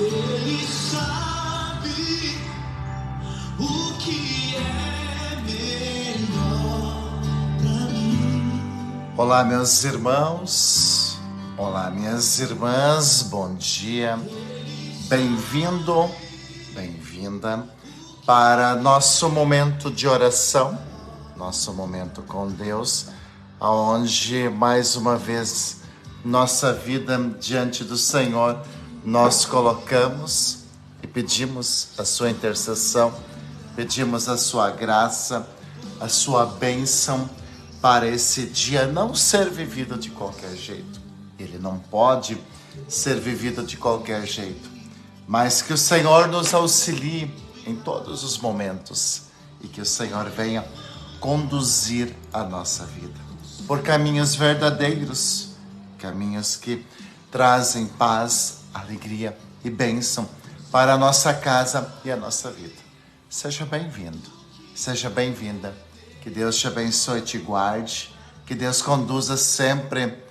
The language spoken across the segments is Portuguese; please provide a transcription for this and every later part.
Ele sabe o que é melhor pra mim. Olá, meus irmãos. Olá, minhas irmãs. Bom dia. Bem-vindo, bem-vinda para nosso momento de oração, nosso momento com Deus, aonde mais uma vez nossa vida diante do Senhor nós colocamos e pedimos a sua intercessão, pedimos a sua graça, a sua bênção para esse dia não ser vivido de qualquer jeito. Ele não pode ser vivido de qualquer jeito, mas que o Senhor nos auxilie em todos os momentos e que o Senhor venha conduzir a nossa vida por caminhos verdadeiros, caminhos que trazem paz, alegria e bênção para a nossa casa e a nossa vida. Seja bem-vindo, seja bem-vinda. Que Deus te abençoe e te guarde. Que Deus conduza sempre,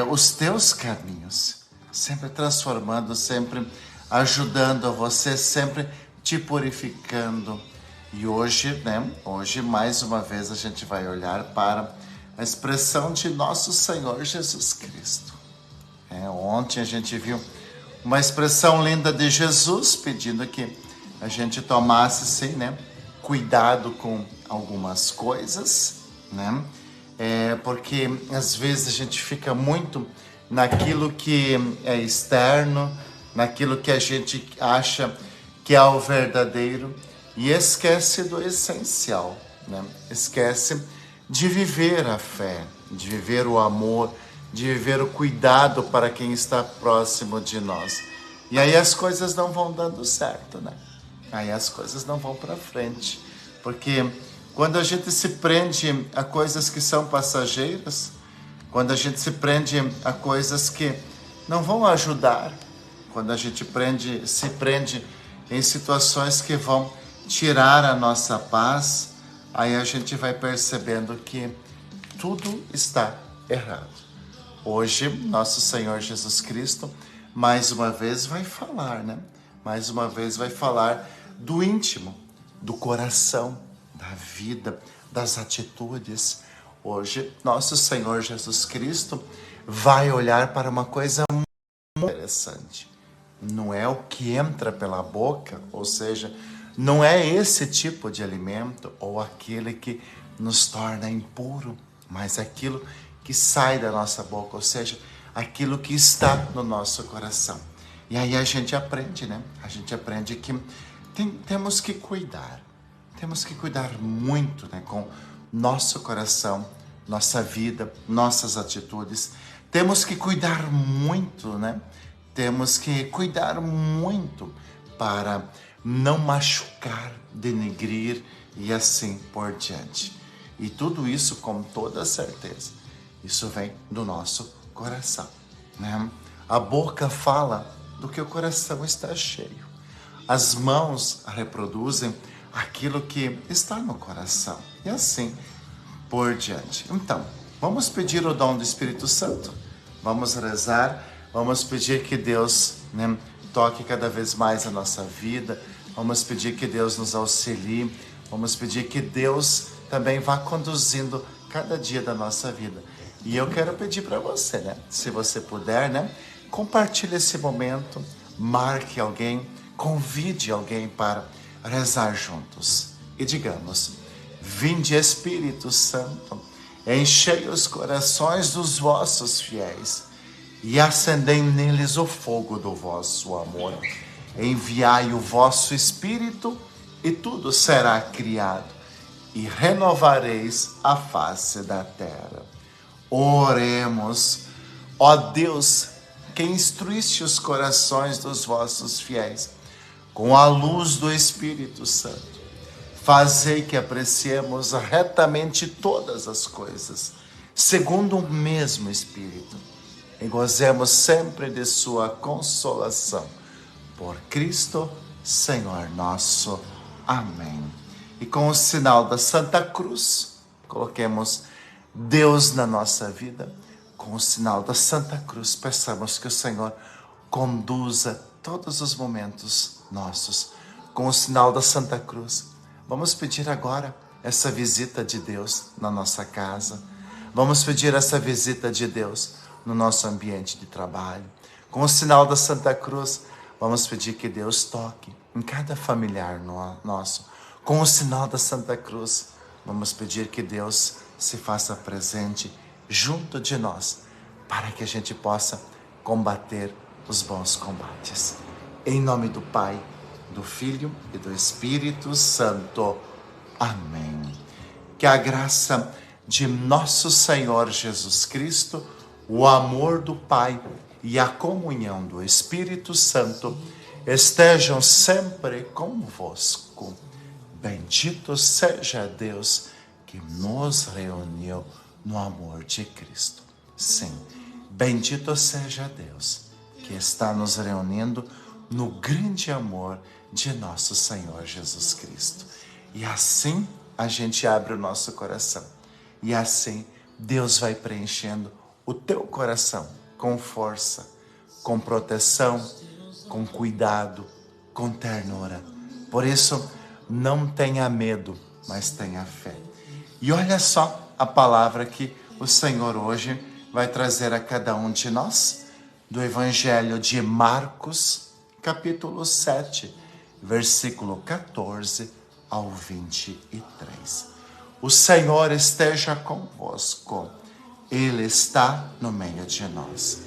os teus caminhos, sempre transformando, sempre ajudando a você, sempre te purificando. E hoje, hoje mais uma vez a gente vai olhar para a expressão de nosso Senhor Jesus Cristo. Ontem a gente viu uma expressão linda de Jesus pedindo que a gente tomasse, sim, cuidado com algumas coisas, porque às vezes a gente fica muito naquilo que é externo, naquilo que a gente acha que é o verdadeiro e esquece do essencial, Esquece de viver a fé, de viver o amor, de viver o cuidado para quem está próximo de nós. E aí as coisas não vão dando certo, Aí as coisas não vão para frente. Porque quando a gente se prende a coisas que são passageiras, quando a gente se prende a coisas que não vão ajudar, quando a gente se prende em situações que vão tirar a nossa paz, aí a gente vai percebendo que tudo está errado. Hoje, nosso Senhor Jesus Cristo, mais uma vez vai falar, Mais uma vez vai falar do íntimo, do coração, da vida, das atitudes. Hoje, nosso Senhor Jesus Cristo vai olhar para uma coisa muito interessante. Não é o que entra pela boca, ou seja, não é esse tipo de alimento ou aquele que nos torna impuro, mas aquilo que sai da nossa boca, ou seja, aquilo que está no nosso coração. E aí a gente aprende, A gente aprende que temos que cuidar muito, com nosso coração, nossa vida, nossas atitudes. Temos que cuidar muito, Temos que cuidar muito para não machucar, denegrir e assim por diante. E tudo isso, com toda certeza, isso vem do nosso coração, A boca fala do que o coração está cheio. As mãos reproduzem aquilo que está no coração. E assim por diante. Então, vamos pedir o dom do Espírito Santo. Vamos rezar. Vamos pedir que Deus toque cada vez mais a nossa vida. Vamos pedir que Deus nos auxilie. Vamos pedir que Deus também vá conduzindo cada dia da nossa vida. E eu quero pedir para você, se você puder, compartilhe esse momento, marque alguém, convide alguém para rezar juntos. E digamos: vinde Espírito Santo, enchei os corações dos vossos fiéis e acendei neles o fogo do vosso amor. Enviai o vosso Espírito e tudo será criado e renovareis a face da terra. Oremos. Ó Deus, que instruíste os corações dos vossos fiéis com a luz do Espírito Santo, fazei que apreciemos retamente todas as coisas, segundo o mesmo Espírito, e gozemos sempre de sua consolação. Por Cristo, Senhor nosso. Amém. E com o sinal da Santa Cruz, coloquemos Deus na nossa vida. Com o sinal da Santa Cruz, peçamos que o Senhor conduza todos os momentos nossos com o sinal da Santa Cruz. Vamos pedir agora essa visita de Deus na nossa casa. Vamos pedir essa visita de Deus no nosso ambiente de trabalho. Com o sinal da Santa Cruz, vamos pedir que Deus toque em cada familiar nosso. Com o sinal da Santa Cruz, vamos pedir que Deus se faça presente junto de nós, para que a gente possa combater os bons combates. Em nome do Pai, do Filho e do Espírito Santo. Amém. Que a graça de nosso Senhor Jesus Cristo, o amor do Pai e a comunhão do Espírito Santo estejam sempre convosco. Bendito seja Deus que nos reuniu no amor de Cristo. Sim, bendito seja Deus que está nos reunindo no grande amor de nosso Senhor Jesus Cristo. E assim a gente abre o nosso coração. E assim Deus vai preenchendo o teu coração com força, com proteção, com cuidado, com ternura. Por isso, não tenha medo, mas tenha fé. E olha só a palavra que o Senhor hoje vai trazer a cada um de nós, do Evangelho de Marcos, capítulo 7, versículo 14 ao 23. O Senhor esteja convosco, Ele está no meio de nós.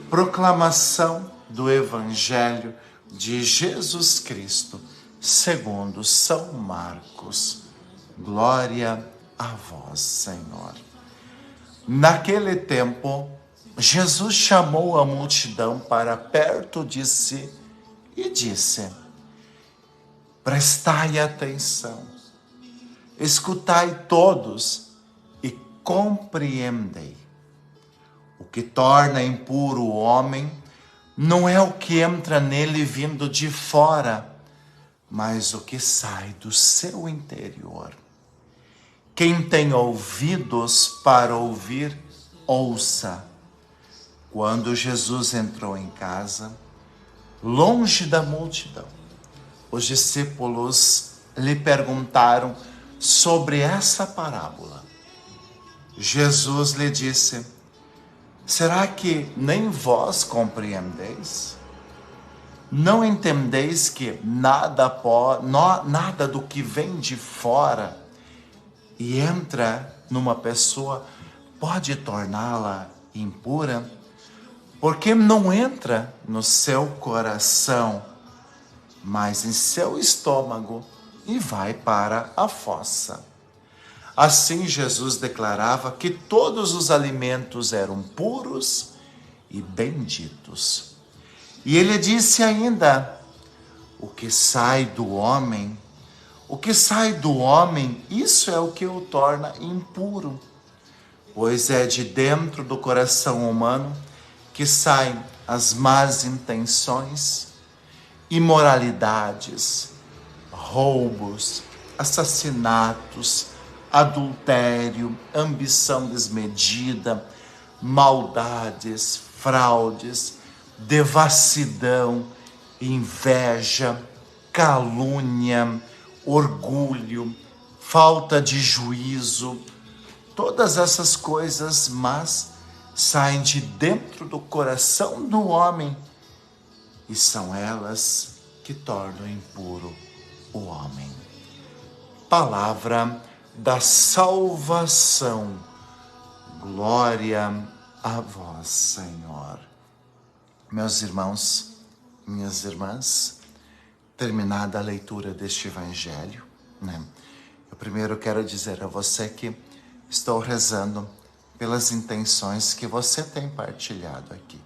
Proclamação do Evangelho de Jesus Cristo, segundo São Marcos. Glória a vós, Senhor. Naquele tempo, Jesus chamou a multidão para perto de si e disse: prestai atenção, escutai todos e compreendei. O que torna impuro o homem não é o que entra nele vindo de fora, mas o que sai do seu interior. Quem tem ouvidos para ouvir, ouça. Quando Jesus entrou em casa, longe da multidão, os discípulos lhe perguntaram sobre essa parábola. Jesus lhe disse: será que nem vós compreendeis? Não entendeis que nada do que vem de fora e entra numa pessoa pode torná-la impura? Porque não entra no seu coração, mas em seu estômago e vai para a fossa. Assim Jesus declarava que todos os alimentos eram puros e benditos. E ele disse ainda: o que sai do homem, isso é o que o torna impuro, pois é de dentro do coração humano que saem as más intenções, imoralidades, roubos, assassinatos, adultério, ambição desmedida, maldades, fraudes, devassidão, inveja, calúnia, orgulho, falta de juízo. Todas essas coisas más saem de dentro do coração do homem e são elas que tornam impuro o homem. Palavra da salvação. Glória a vós, Senhor. Meus irmãos, minhas irmãs, terminada a leitura deste Evangelho, eu primeiro quero dizer a você que estou rezando pelas intenções que você tem partilhado aqui.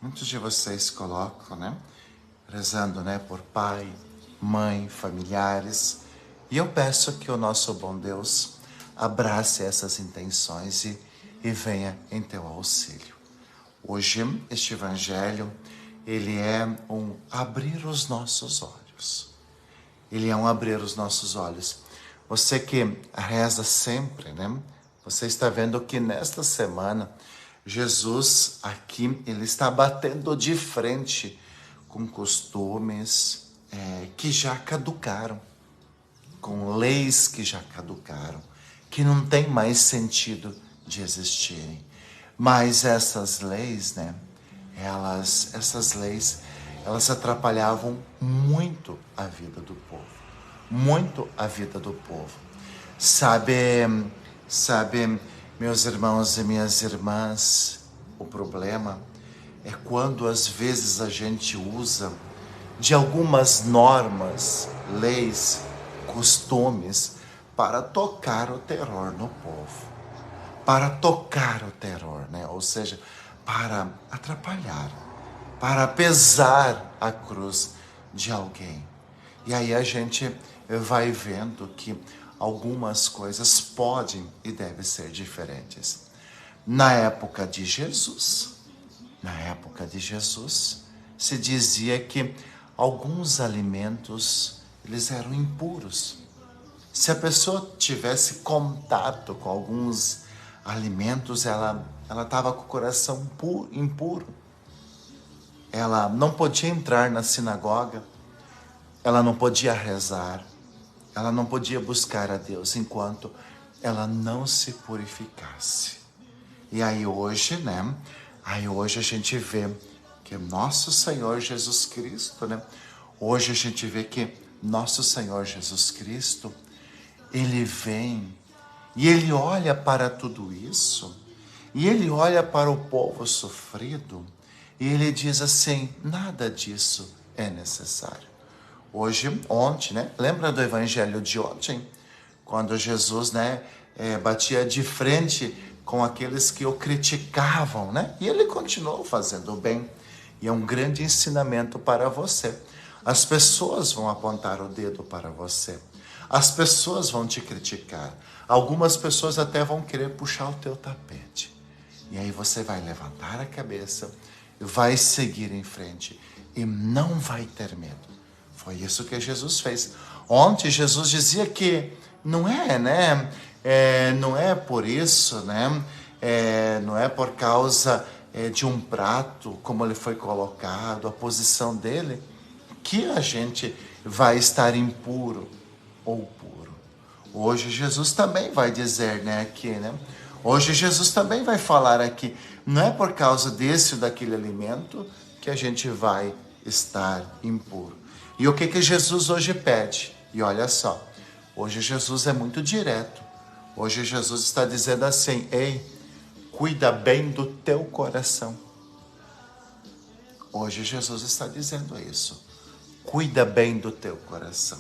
Muitos de vocês colocam, rezando, por pai, mãe, familiares. E eu peço que o nosso bom Deus abrace essas intenções e venha em teu auxílio. Hoje, este Evangelho, ele é um abrir os nossos olhos. Ele é um abrir os nossos olhos. Você que reza sempre, você está vendo que nesta semana Jesus aqui, ele está batendo de frente com costumes que já caducaram, com leis que já caducaram, que não tem mais sentido de existirem. Mas essas leis, né, elas atrapalhavam muito a vida do povo, muito a vida do povo. Sabe, meus irmãos e minhas irmãs, o problema é quando às vezes a gente usa de algumas normas, leis, costumes para tocar o terror no povo, para tocar o terror, né? Ou seja, para atrapalhar, para pesar a cruz de alguém. E aí a gente vai vendo que algumas coisas podem e devem ser diferentes. Na época de Jesus, se dizia que alguns alimentos, eles eram impuros. Se a pessoa tivesse contato com alguns alimentos, ela estava com o coração impuro. Ela não podia entrar na sinagoga, ela não podia rezar, ela não podia buscar a Deus enquanto ela não se purificasse. E aí hoje, né? Hoje a gente vê que nosso Senhor Jesus Cristo, né? Hoje a gente vê que nosso Senhor Jesus Cristo, ele vem e ele olha para tudo isso, e ele olha para o povo sofrido, e ele diz assim: nada disso é necessário. Ontem, né? Lembra do evangelho de ontem? Quando Jesus, né, batia de frente com aqueles que o criticavam, né? E ele continuou fazendo o bem. E é um grande ensinamento para você. As pessoas vão apontar o dedo para você. As pessoas vão te criticar. Algumas pessoas até vão querer puxar o teu tapete. E aí você vai levantar a cabeça, vai seguir em frente e não vai ter medo. Foi isso que Jesus fez. Ontem Jesus dizia que não é, né? Não é por isso, né? Não é por causa de um prato, como ele foi colocado, a posição dele, que a gente vai estar impuro ou puro. Hoje Jesus também vai dizer, né, aqui, né? Hoje Jesus também vai falar aqui, não é por causa desse ou daquele alimento que a gente vai estar impuro. E o que Jesus hoje pede? E olha só, hoje Jesus é muito direto. Hoje Jesus está dizendo assim: ei, cuida bem do teu coração. Hoje Jesus está dizendo isso. Cuida bem do teu coração.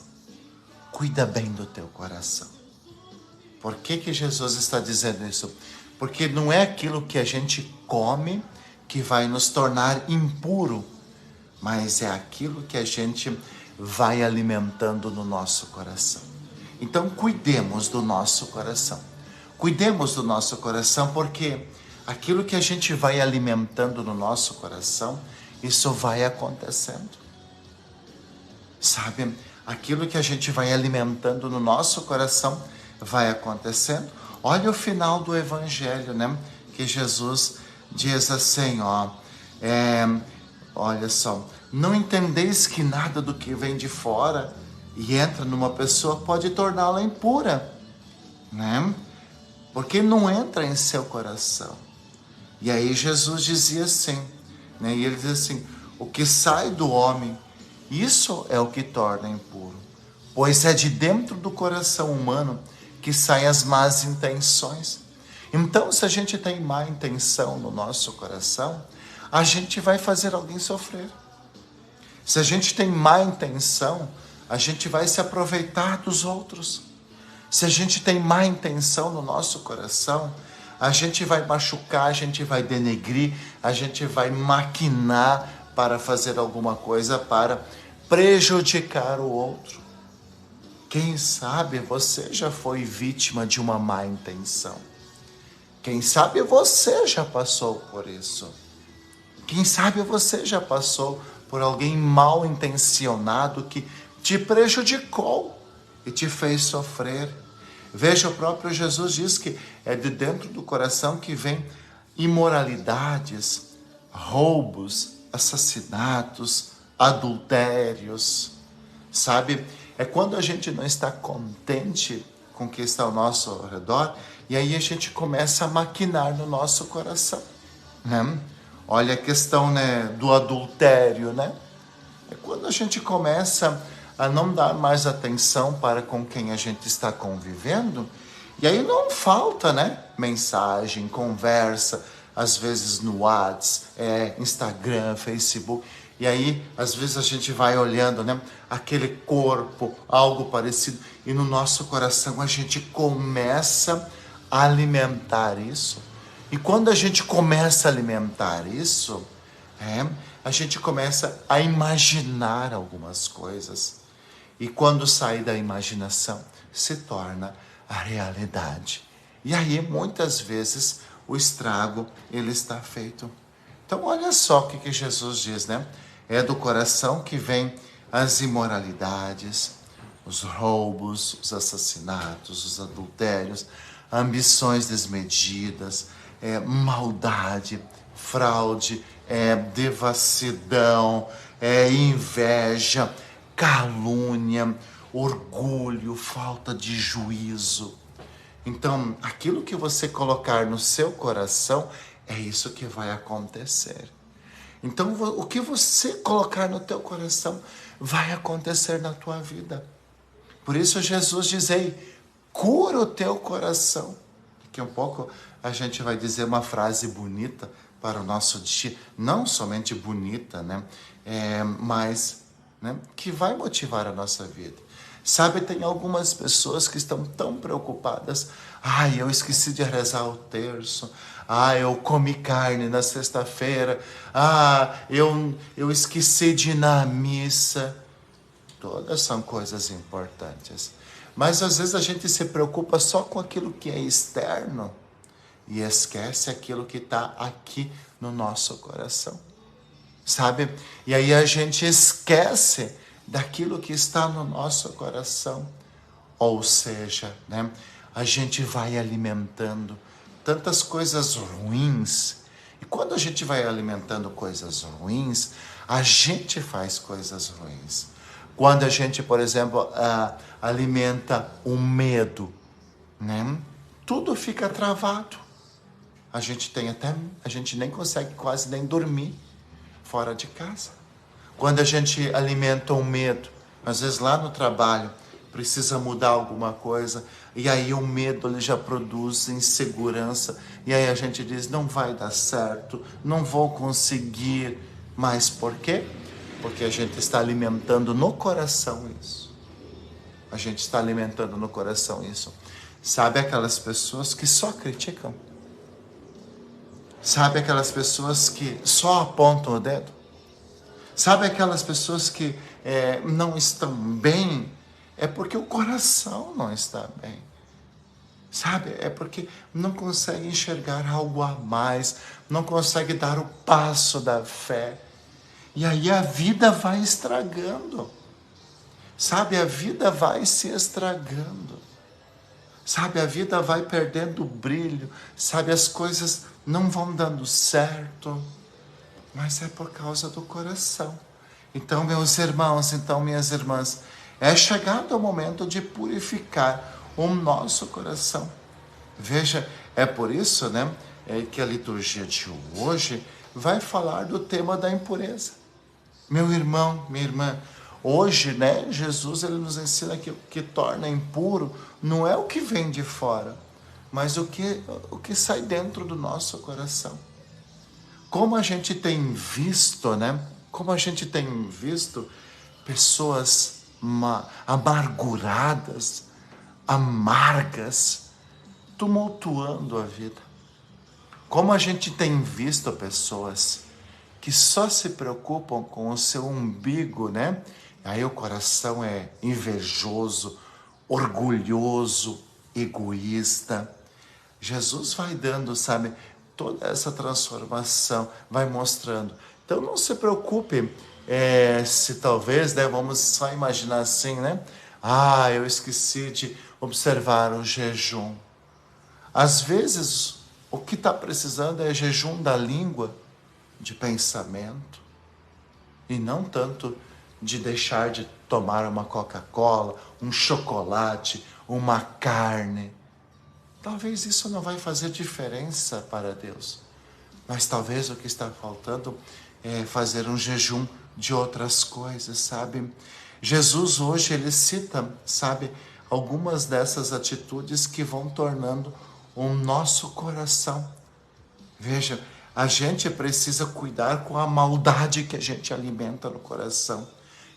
Cuida bem do teu coração. Por que Jesus está dizendo isso? Porque não é aquilo que a gente come que vai nos tornar impuro, mas é aquilo que a gente vai alimentando no nosso coração. Então, cuidemos do nosso coração. Cuidemos do nosso coração, porque aquilo que a gente vai alimentando no nosso coração, isso vai acontecendo. Sabe, aquilo que a gente vai alimentando no nosso coração vai acontecendo. Olha o final do evangelho, né? Que Jesus diz assim, olha só, não entendeis que nada do que vem de fora e entra numa pessoa pode torná-la impura, né? Porque não entra em seu coração. E aí Jesus dizia assim, né? E ele diz assim: o que sai do homem, isso é o que torna impuro, pois é de dentro do coração humano que saem as más intenções. Então, se a gente tem má intenção no nosso coração, a gente vai fazer alguém sofrer. Se a gente tem má intenção, a gente vai se aproveitar dos outros. Se a gente tem má intenção no nosso coração, a gente vai machucar, a gente vai denegrir, a gente vai maquinar para fazer alguma coisa para prejudicar o outro. Quem sabe você já foi vítima de uma má intenção. Quem sabe você já passou por isso. Quem sabe você já passou por alguém mal intencionado que te prejudicou e te fez sofrer. Veja, o próprio Jesus diz que é de dentro do coração que vem imoralidades, roubos, assassinatos, adultérios, sabe? É quando a gente não está contente com o que está ao nosso redor, e aí a gente começa a maquinar no nosso coração, né? Olha a questão, né, do adultério, né? É quando a gente começa a não dar mais atenção para com quem a gente está convivendo, e aí não falta, né, mensagem, conversa, às vezes no WhatsApp, Instagram, Facebook, e aí às vezes a gente vai olhando, né, aquele corpo, algo parecido, e no nosso coração a gente começa a alimentar isso. E quando a gente começa a alimentar isso, a gente começa a imaginar algumas coisas. E quando sai da imaginação, se torna a realidade. E aí, muitas vezes, o estrago, ele está feito. Então, olha só o que Jesus diz, né? É do coração que vem as imoralidades, os roubos, os assassinatos, os adultérios, ambições desmedidas, maldade, fraude, devassidão, inveja, calúnia, orgulho, falta de juízo. Então, aquilo que você colocar no seu coração, é isso que vai acontecer. Então, o que você colocar no teu coração, vai acontecer na tua vida. Por isso Jesus diz aí, cura o teu coração. Daqui a um pouco a gente vai dizer uma frase bonita para o nosso dia, não somente bonita, né? Mas, né, que vai motivar a nossa vida. Sabe, tem algumas pessoas que estão tão preocupadas. Eu esqueci de rezar o terço. Eu comi carne na sexta-feira. Eu esqueci de ir na missa. Todas são coisas importantes. Mas às vezes a gente se preocupa só com aquilo que é externo e esquece aquilo que está aqui no nosso coração. Sabe? E aí a gente esquece daquilo que está no nosso coração. Ou seja, né, a gente vai alimentando tantas coisas ruins. E quando a gente vai alimentando coisas ruins, a gente faz coisas ruins. Quando a gente, por exemplo, alimenta o medo, né, tudo fica travado. A gente nem consegue quase nem dormir fora de casa. Quando a gente alimenta o medo, às vezes lá no trabalho, precisa mudar alguma coisa, e aí o medo ele já produz insegurança, e aí a gente diz, não vai dar certo, não vou conseguir. Mas por quê? Porque a gente está alimentando no coração isso. A gente está alimentando no coração isso. Sabe aquelas pessoas que só criticam? Sabe aquelas pessoas que só apontam o dedo? Sabe aquelas pessoas que não estão bem? É porque o coração não está bem. Sabe? É porque não consegue enxergar algo a mais. Não consegue dar o passo da fé. E aí a vida vai estragando. Sabe? A vida vai se estragando. Sabe? A vida vai perdendo o brilho. Sabe? As coisas não vão dando certo. Mas é por causa do coração. Então, meus irmãos, minhas irmãs, é chegado o momento de purificar o nosso coração. Veja, é por isso, né, que a liturgia de hoje vai falar do tema da impureza. Meu irmão, minha irmã, hoje, né, Jesus ele nos ensina que o que torna impuro não é o que vem de fora, mas o que sai dentro do nosso coração. Como a gente tem visto, né? Como a gente tem visto pessoas amarguradas, amargas, tumultuando a vida. Como a gente tem visto pessoas que só se preocupam com o seu umbigo, né? Aí o coração é invejoso, orgulhoso, egoísta. Jesus vai dando, sabe, toda essa transformação, vai mostrando. Então não se preocupe se talvez, né, vamos só imaginar assim, né? Eu esqueci de observar o jejum. Às vezes O que está precisando é jejum da língua, de pensamento, e não tanto de deixar de tomar uma Coca-Cola, um chocolate, uma carne. Talvez isso não vai fazer diferença para Deus, mas talvez o que está faltando é fazer um jejum de outras coisas, sabe? Jesus hoje, ele cita, sabe, algumas dessas atitudes que vão tornando o nosso coração. Veja, a gente precisa cuidar com a maldade que a gente alimenta no coração,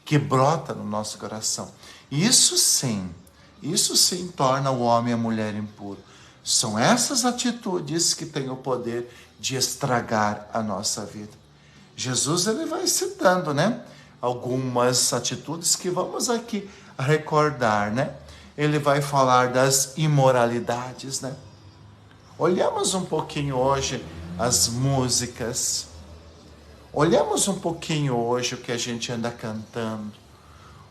que brota no nosso coração. Isso sim torna o homem e a mulher impuro. São essas atitudes que têm o poder de estragar a nossa vida. Jesus, ele vai citando, né, algumas atitudes que vamos aqui recordar, né? Ele vai falar das imoralidades, né? Olhamos um pouquinho hoje as músicas. Olhamos um pouquinho hoje o que a gente anda cantando.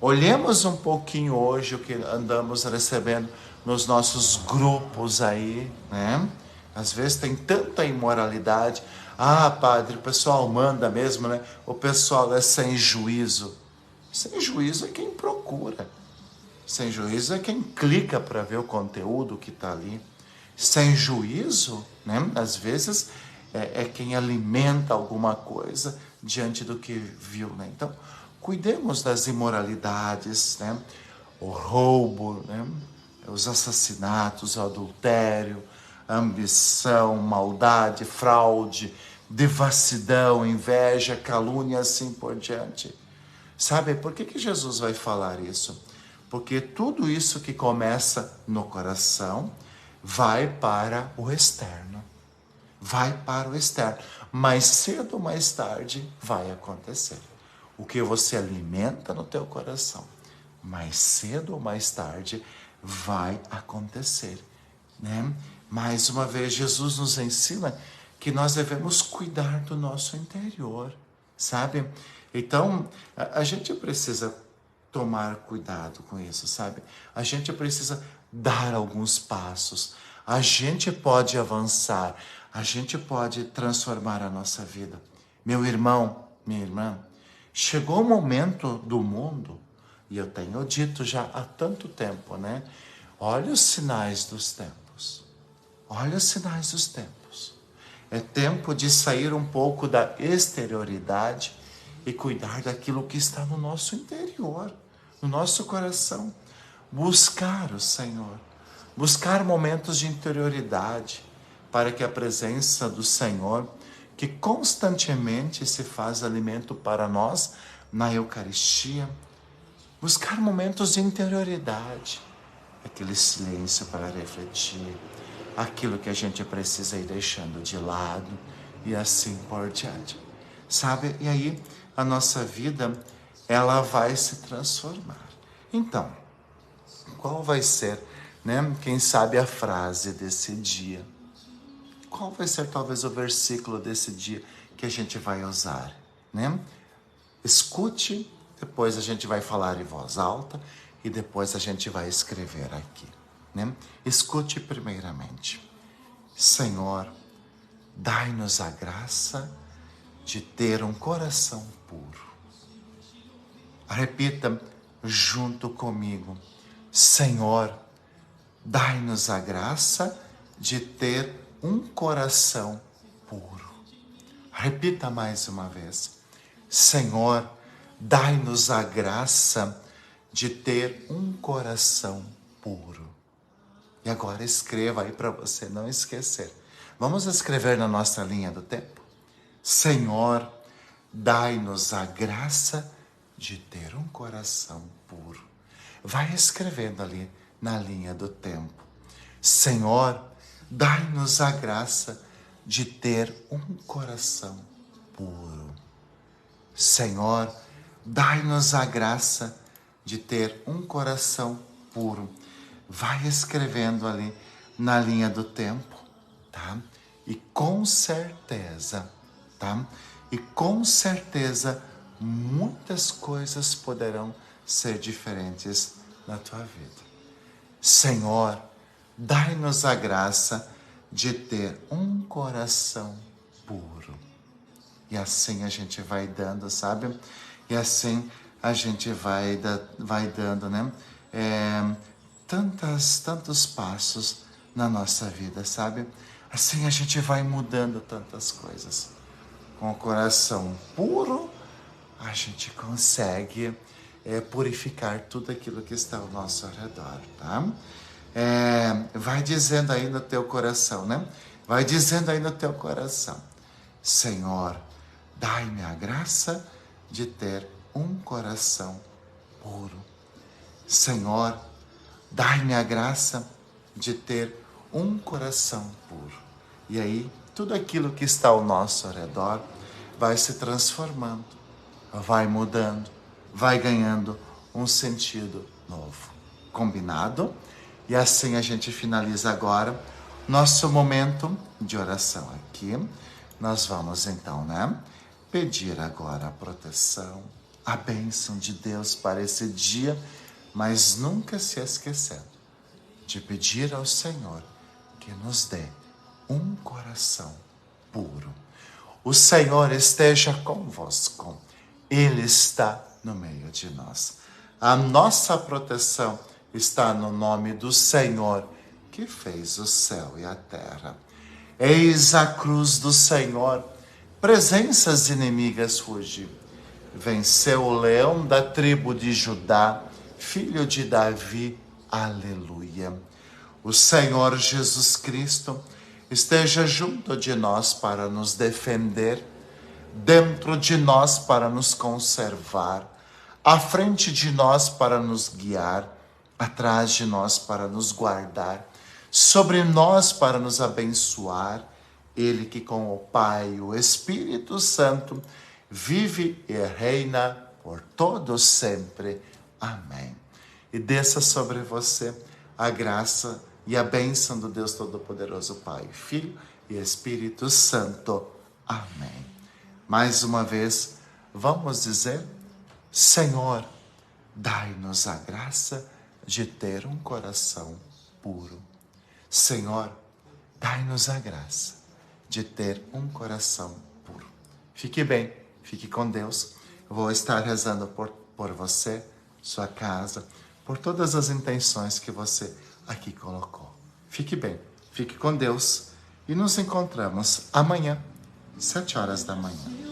Olhemos um pouquinho hoje o que andamos recebendo nos nossos grupos aí, né? Às vezes tem tanta imoralidade. Ah, padre, o pessoal manda mesmo, né? O pessoal é sem juízo. Sem juízo é quem procura. Sem juízo é quem clica para ver o conteúdo que está ali. Sem juízo, né? Às vezes é quem alimenta alguma coisa diante do que viu, né? Então, cuidemos das imoralidades, né? O roubo, né? Os assassinatos, o adultério, a ambição, maldade, fraude, devassidão, inveja, calúnia, assim por diante. Sabe por que Jesus vai falar isso? Porque tudo isso que começa no coração vai para o externo. Vai para o externo. Mais cedo ou mais tarde vai acontecer. O que você alimenta no teu coração, mais cedo ou mais tarde vai acontecer, né? Mais uma vez, Jesus nos ensina que nós devemos cuidar do nosso interior, sabe? Então, a gente precisa tomar cuidado com isso, sabe? A gente precisa dar alguns passos. A gente pode avançar, a gente pode transformar a nossa vida. Meu irmão, minha irmã, chegou o momento do mundo, e eu tenho dito já há tanto tempo, né? Olha os sinais dos tempos. Olha os sinais dos tempos. É tempo de sair um pouco da exterioridade e cuidar daquilo que está no nosso interior, no nosso coração. Buscar o Senhor. Buscar momentos de interioridade para que a presença do Senhor, que constantemente se faz alimento para nós na Eucaristia, buscar momentos de interioridade, aquele silêncio para refletir, aquilo que a gente precisa ir deixando de lado e assim por diante. Sabe? E aí a nossa vida, ela vai se transformar. Então, qual vai ser, né, quem sabe a frase desse dia? Qual vai ser talvez o versículo desse dia que a gente vai usar, né? Escute, depois a gente vai falar em voz alta e depois a gente vai escrever aqui, né? Escute primeiramente. Senhor, dai-nos a graça de ter um coração puro. Repita junto comigo. Senhor, dai-nos a graça de ter um coração puro. Repita mais uma vez. Senhor, dai-nos a graça de ter um coração puro. E agora escreva aí para você não esquecer. Vamos escrever na nossa linha do tempo? Senhor, dai-nos a graça de ter um coração puro. Vai escrevendo ali na linha do tempo. Senhor, dai-nos a graça de ter um coração puro. Senhor, dai-nos a graça de ter um coração puro. Vai escrevendo ali na linha do tempo, tá? E com certeza, tá? E com certeza muitas coisas poderão ser diferentes na tua vida. Senhor, dai-nos a graça de ter um coração puro. E assim a gente vai dando, sabe? E assim a gente vai dando, né? Tantos passos na nossa vida, sabe? Assim a gente vai mudando tantas coisas. Com o coração puro, a gente consegue purificar tudo aquilo que está ao nosso redor, tá? Vai dizendo aí no teu coração, né? Vai dizendo aí no teu coração: Senhor, dai-me a graça de ter um coração puro. Senhor, dai-me a graça de ter um coração puro. E aí, tudo aquilo que está ao nosso redor vai se transformando, vai mudando, vai ganhando um sentido novo. Combinado? E assim a gente finaliza agora nosso momento de oração aqui. Nós vamos então, né, pedir agora a proteção, a bênção de Deus para esse dia, mas nunca se esquecendo de pedir ao Senhor que nos dê um coração puro. O Senhor esteja convosco, Ele está no meio de nós. A nossa proteção está no nome do Senhor, que fez o céu e a terra. Eis a cruz do Senhor, presenças inimigas fugir. Venceu o leão da tribo de Judá, filho de Davi, aleluia. O Senhor Jesus Cristo esteja junto de nós para nos defender, dentro de nós para nos conservar, à frente de nós para nos guiar, atrás de nós para nos guardar, sobre nós para nos abençoar. Ele que com o Pai e o Espírito Santo vive e reina por todos sempre. Amém. E desça sobre você a graça e a bênção do Deus Todo-Poderoso, Pai, Filho e Espírito Santo. Amém. Mais uma vez, vamos dizer: Senhor, dai-nos a graça de ter um coração puro. Senhor, dai-nos a graça de ter um coração puro. Fique bem, fique com Deus. Eu vou estar rezando por você, sua casa, por todas as intenções que você aqui colocou. Fique bem, fique com Deus e nos encontramos amanhã, 7 horas da manhã.